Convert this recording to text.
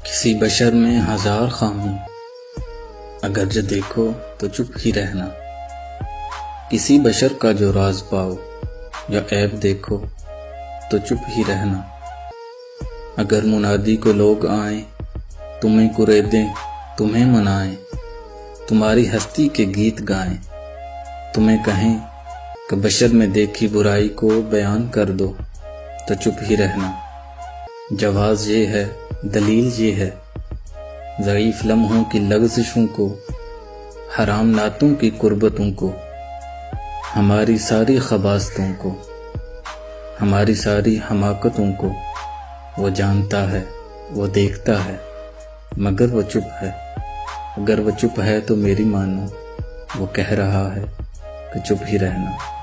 کسی بشر میں ہزار خامی، اگر جو دیکھو تو چپ ہی رہنا۔ کسی بشر کا جو راز پاؤ یا عیب دیکھو تو چپ ہی رہنا۔ اگر منادی کو لوگ آئیں، تمہیں کریدیں، تمہیں منائیں، تمہاری ہستی کے گیت گائیں، تمہیں کہیں کہ بشر میں دیکھی برائی کو بیان کر دو تو چپ ہی رہنا۔ جواز یہ ہے، دلیل یہ ہے، ضعیف لمحوں کی لغزشوں کو، حرام نعتوں کی قربتوں کو، ہماری ساری خباثتوں کو، ہماری ساری حماقتوں کو وہ جانتا ہے، وہ دیکھتا ہے، مگر وہ چپ ہے۔ اگر وہ چپ ہے تو میری مانو، وہ کہہ رہا ہے کہ چپ ہی رہنا۔